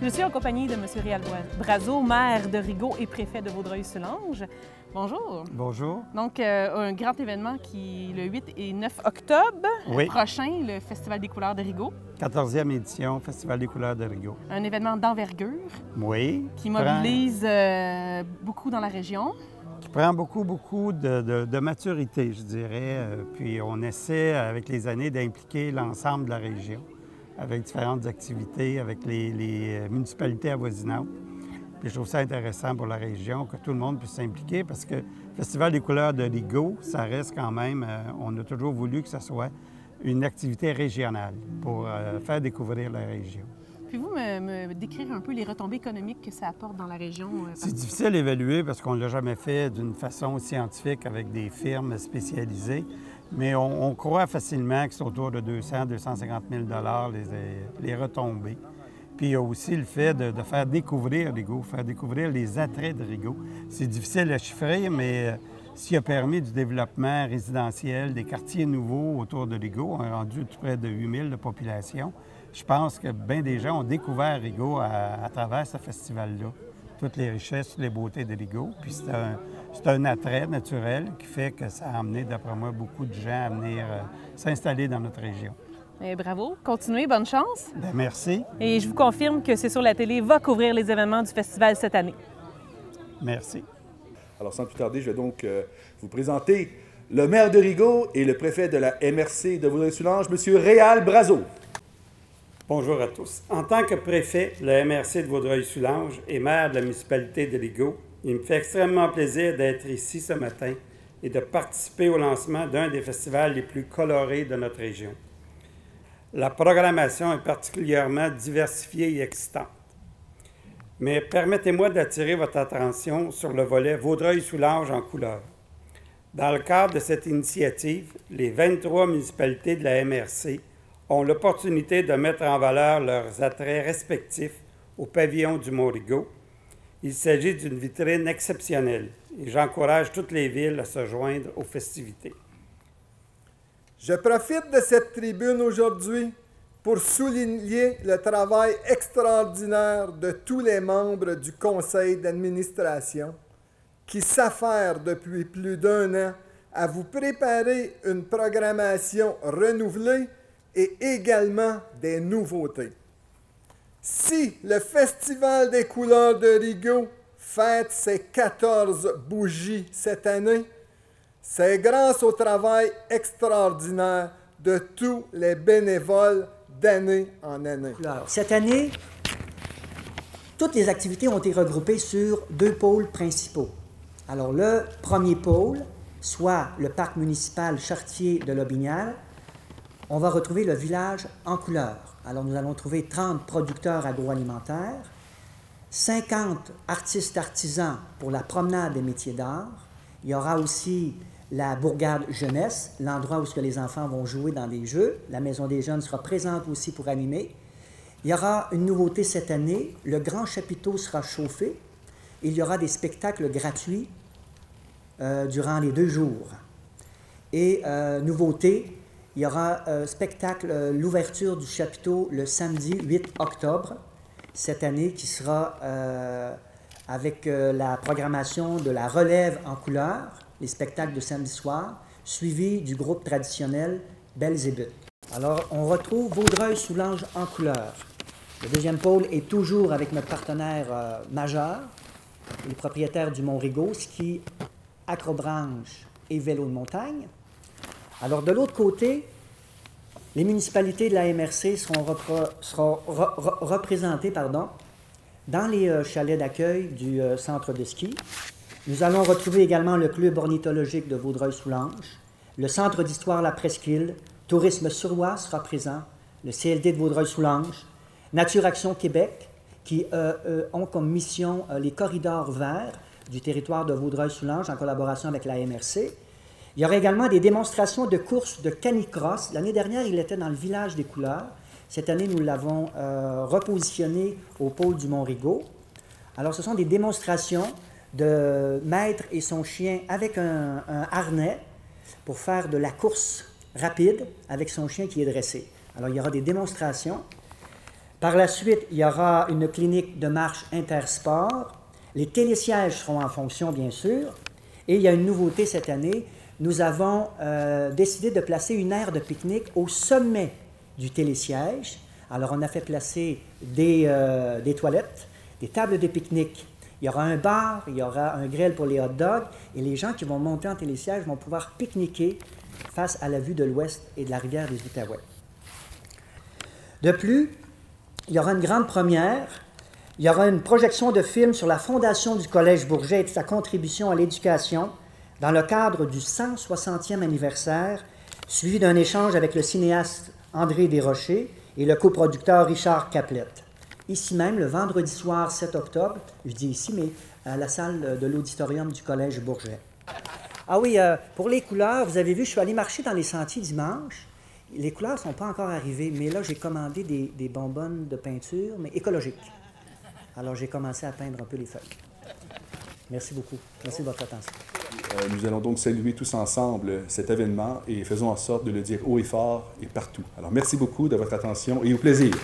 Je suis en compagnie de M. Réal Brazeau, maire de Rigaud et préfet de Vaudreuil-Soulanges. Bonjour. Bonjour. Donc, un grand événement qui le 8 et 9 octobre prochain, le Festival des couleurs de Rigaud. 14e édition, Festival des couleurs de Rigaud. Un événement d'envergure. Oui. Qui mobilise beaucoup dans la région. Qui prend beaucoup de maturité, je dirais. Puis on essaie, avec les années, d'impliquer l'ensemble de la région avec différentes activités, avec les municipalités avoisinantes. Puis je trouve ça intéressant pour la région que tout le monde puisse s'impliquer parce que le Festival des couleurs de Rigaud, ça reste quand même, on a toujours voulu que ce soit une activité régionale pour faire découvrir la région. Pouvez-vous me décrire un peu les retombées économiques que ça apporte dans la région? C'est difficile à évaluer parce qu'on ne l'a jamais fait d'une façon scientifique avec des firmes spécialisées, mais on croit facilement que c'est autour de 200-250 000 les retombées. Puis il y a aussi le fait de faire découvrir Rigaud, faire découvrir les attraits de Rigaud. C'est difficile à chiffrer, mais ce qui a permis du développement résidentiel, des quartiers nouveaux autour de Rigaud, on est rendu tout près de 8 000 de population. Je pense que bien des gens ont découvert Rigaud à travers ce festival-là. Toutes les richesses, toutes les beautés de Rigaud. Puis c'est un attrait naturel qui fait que ça a amené, d'après moi, beaucoup de gens à venir s'installer dans notre région. Bravo. Continuez. Bonne chance. Bien, merci. Et je vous confirme que C'est sur la télé va couvrir les événements du festival cette année. Merci. Alors, sans plus tarder, je vais donc vous présenter le maire de Rigaud et le préfet de la MRC de Vaudreuil-Soulanges, M. Réal Brazeau. Bonjour à tous. En tant que préfet de la MRC de Vaudreuil-Soulanges et maire de la municipalité de Rigaud, il me fait extrêmement plaisir d'être ici ce matin et de participer au lancement d'un des festivals les plus colorés de notre région. La programmation est particulièrement diversifiée et excitante. Mais permettez-moi d'attirer votre attention sur le volet Vaudreuil-Soulanges en couleurs. Dans le cadre de cette initiative, les 23 municipalités de la MRC ont l'opportunité de mettre en valeur leurs attraits respectifs au pavillon du Mont-Rigaud. Il s'agit d'une vitrine exceptionnelle et j'encourage toutes les villes à se joindre aux festivités. Je profite de cette tribune aujourd'hui pour souligner le travail extraordinaire de tous les membres du conseil d'administration qui s'affairent depuis plus d'1 an à vous préparer une programmation renouvelée et également des nouveautés. Si le Festival des couleurs de Rigaud fête ses 14 bougies cette année, c'est grâce au travail extraordinaire de tous les bénévoles d'année en année. Alors, cette année, toutes les activités ont été regroupées sur 2 pôles principaux. Alors, le premier pôle, soit le parc municipal Chartier de Lobinière, on va retrouver le village en couleurs. Alors, nous allons trouver 30 producteurs agroalimentaires, 50 artistes artisans pour la promenade des métiers d'art. Il y aura aussi la bourgade jeunesse, l'endroit où les enfants vont jouer dans des jeux. La Maison des jeunes sera présente aussi pour animer. Il y aura une nouveauté cette année, le grand chapiteau sera chauffé. Il y aura des spectacles gratuits durant les 2 jours. Et nouveauté, il y aura spectacle, l'ouverture du chapiteau le samedi 8 octobre, cette année, qui sera avec la programmation de la relève en couleurs, les spectacles de samedi soir, suivi du groupe traditionnel Belzébuth. Alors, on retrouve Vaudreuil-Soulanges en couleurs. Le deuxième pôle est toujours avec notre partenaire majeur, les propriétaires du Mont-Rigaud, ski, acrobranche et vélo de montagne. Alors, de l'autre côté, les municipalités de la MRC seront représentées dans les chalets d'accueil du centre de ski. Nous allons retrouver également le club ornithologique de Vaudreuil-Soulanges, le centre d'histoire La Presqu'île, Tourisme Suroît sera présent, le CLD de Vaudreuil-Soulanges, Nature Action Québec, qui ont comme mission les corridors verts du territoire de Vaudreuil-Soulanges en collaboration avec la MRC. Il y aura également des démonstrations de courses de canicross. L'année dernière, il était dans le village des couleurs. Cette année, nous l'avons repositionné au pôle du Mont-Rigaud. Alors, ce sont des démonstrations de maître et son chien avec un harnais pour faire de la course rapide avec son chien qui est dressé. Alors, il y aura des démonstrations. Par la suite, il y aura une clinique de marche intersport. Les télésièges seront en fonction, bien sûr. Et il y a une nouveauté cette année. Nous avons décidé de placer une aire de pique-nique au sommet du télésiège. Alors, on a fait placer des toilettes, des tables de pique-nique. Il y aura un bar, il y aura un grill pour les hot dogs. Et les gens qui vont monter en télésiège vont pouvoir pique-niquer face à la vue de l'ouest et de la rivière des Outaouais. De plus, il y aura une grande première. Il y aura une projection de film sur la fondation du Collège Bourget et de sa contribution à l'éducation dans le cadre du 160e anniversaire, suivi d'un échange avec le cinéaste André Desrochers et le coproducteur Richard Caplette. Ici même, le vendredi soir 7 octobre, je dis ici, mais à la salle de l'auditorium du Collège Bourget. Ah oui, pour les couleurs, vous avez vu, je suis allé marcher dans les sentiers dimanche. Les couleurs ne sont pas encore arrivées, mais là, j'ai commandé des bonbonnes de peinture, mais écologiques. Alors, j'ai commencé à peindre un peu les feuilles. Merci beaucoup. Merci de votre attention. Nous allons donc saluer tous ensemble cet événement et faisons en sorte de le dire haut et fort et partout. Alors, merci beaucoup de votre attention et au plaisir.